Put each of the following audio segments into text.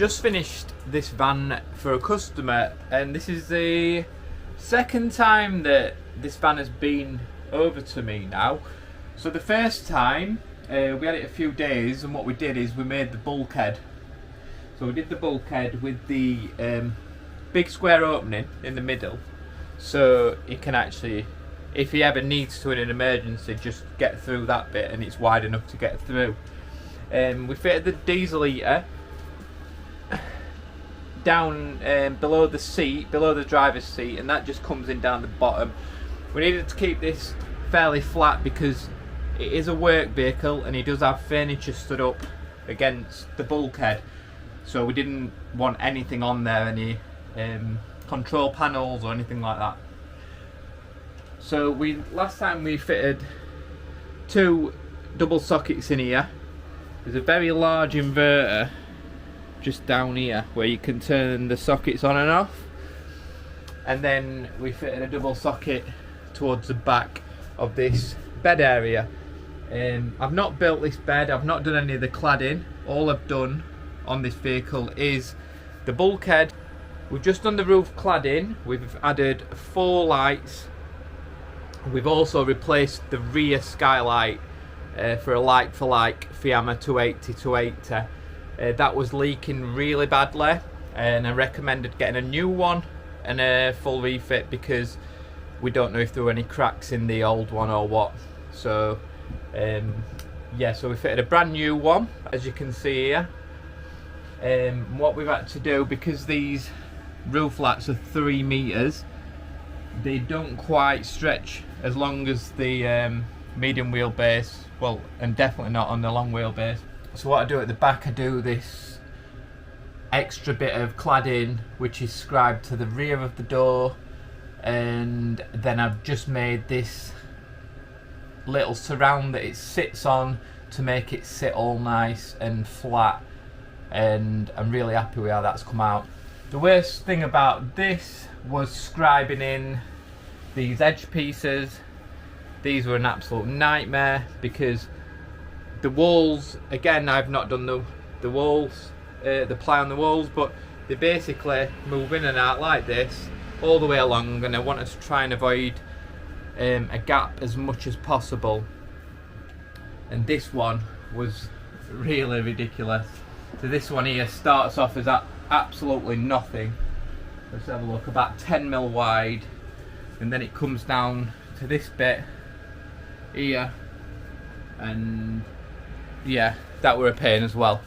just finished this van for a customer, and this is the second time that this van has been over to me now. So the first time we had it a few days, and what we did is we made the bulkhead. So we did the bulkhead with the big square opening in the middle, so he can actually, if he ever needs to in an emergency, just get through that bit, and it's wide enough to get through. We fitted the diesel heater down below the seat, below the driver's seat, and that just comes in down the bottom. We needed to keep this fairly flat because it is a work vehicle and he does have furniture stood up against the bulkhead, so we didn't want anything on there, any control panels or anything like that. So last time we fitted 2 double sockets in here. There's a very large inverter just down here where you can turn the sockets on and off, and then we fitted a double socket towards the back of this bed area. I've not built this bed, I've not done any of the cladding. All I've done on this vehicle is the bulkhead. We've just done the roof cladding, we've added 4 lights. We've also replaced the rear skylight for a like-for-like Fiamma 280. That was leaking really badly, and I recommended getting a new one and a full refit because we don't know if there were any cracks in the old one or what. So yeah, so we fitted a brand new one, as you can see here. What we've had to do, because these roof lats are 3 meters, they don't quite stretch as long as the medium wheelbase, well, and definitely not on the long wheelbase. So what I do at the back, I do this extra bit of cladding which is scribed to the rear of the door, and then I've just made this little surround that it sits on to make it sit all nice and flat, and I'm really happy with how that's come out. The worst thing about this was scribing in these edge pieces. These were an absolute nightmare because the walls, again, I've not done the walls, the ply on the walls, but they basically move in and out like this all the way along, and I wanted to try and avoid a gap as much as possible, and this one was really ridiculous. So this one here starts off as absolutely nothing. Let's have a look, about 10mm wide, and then it comes down to this bit here, and yeah, that were a pain as well.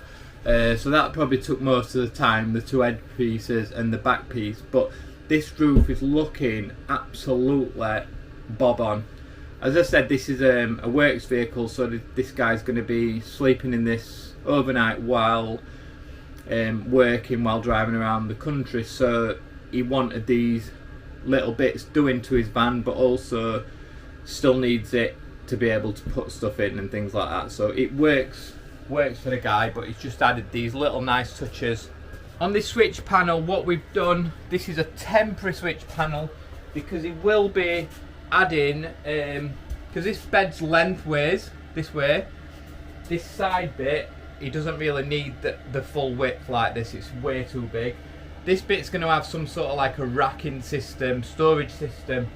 So that probably took most of the time, the 2 edge pieces and the back piece, but this roof is looking absolutely bob on. As I said, this is a works vehicle, so this guy's going to be sleeping in this overnight while working, while driving around the country, so he wanted these little bits doing to his van, but also still needs it to be able to put stuff in and things like that. So it works for the guy, but he's just added these little nice touches. On this switch panel, what we've done, this is a temporary switch panel because it will be adding, because this bed's lengthways this way, this side bit, he doesn't really need the full width like this, it's way too big. This bit's going to have some sort of like a racking system, storage system.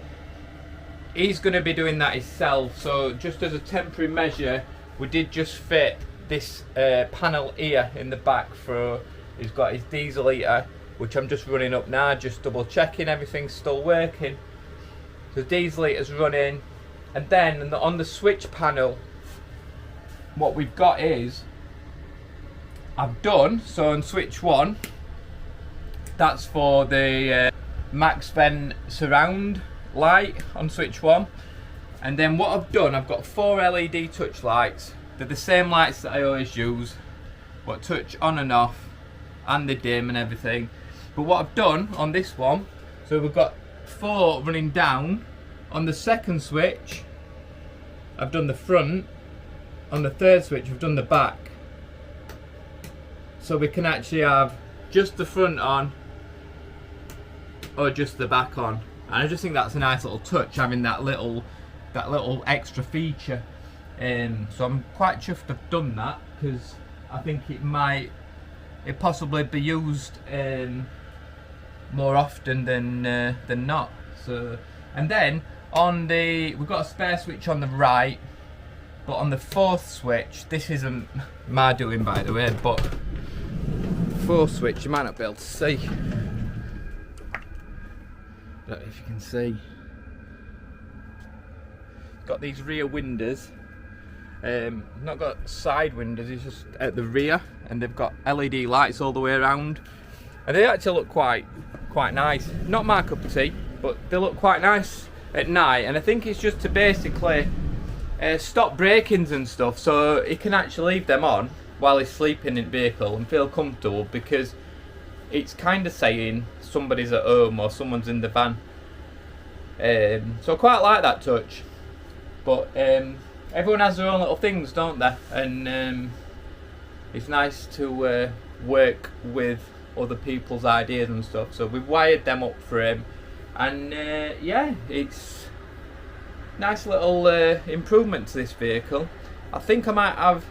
He's going to be doing that himself, so just as a temporary measure, we did just fit this panel here in the back for, he's got his diesel heater, which I'm just running up now, just double checking everything's still working. So diesel heater's running, and then on the switch panel, what we've got is, I've done, so on switch 1, that's for the max vent surround light on switch 1, and then what I've done, I've got 4 LED touch lights. They're the same lights that I always use, what touch on and off, and the dim and everything. But what I've done on this one, so we've got 4 running down. On the second switch, I've done the front. On the third switch, I've done the back. So we can actually have just the front on, or just the back on. And I just think that's a nice little touch, having that little extra feature. So I'm quite chuffed I've done that, because I think it might it possibly be used more often than not. So, and then on the, we've got a spare switch on the right, but on the fourth switch, this isn't my doing by the way, but fourth switch you might not be able to see. I don't know if you can see. It's got these rear windows. Not got side windows, it's just at the rear, and they've got LED lights all the way around, and they actually look quite nice. Not my cup of tea, but they look quite nice at night, and I think it's just to basically stop break-ins and stuff, so he can actually leave them on while he's sleeping in the vehicle and feel comfortable, because it's kind of saying somebody's at home or someone's in the van. So I quite like that touch, but everyone has their own little things, don't they? And it's nice to work with other people's ideas and stuff. So we've wired them up for him, and yeah, it's nice little improvement to this vehicle. I think I might have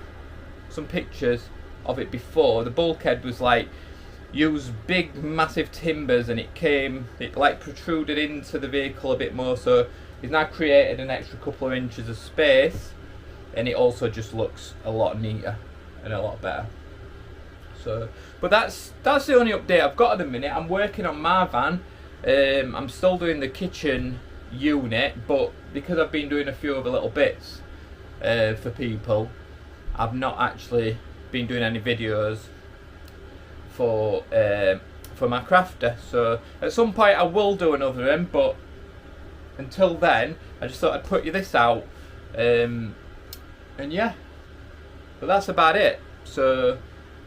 some pictures of it before. The bulkhead was like used big massive timbers, and it like protruded into the vehicle a bit more, so it's now created an extra couple of inches of space, and it also just looks a lot neater and a lot better. So, but that's the only update I've got at the minute. I'm working on my van. I'm still doing the kitchen unit, but because I've been doing a few other little bits for people, I've not actually been doing any videos for my crafter. So at some point I will do another one, but until then I just thought I'd put you this out, and yeah, but that's about it. So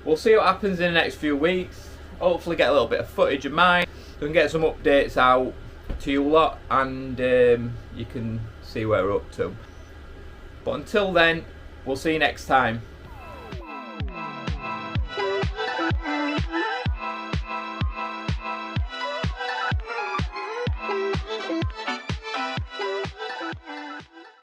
we'll see what happens in the next few weeks. Hopefully get a little bit of footage of mine, so we can get some updates out to you lot, and you can see where we're up to. But until then, we'll see you next time.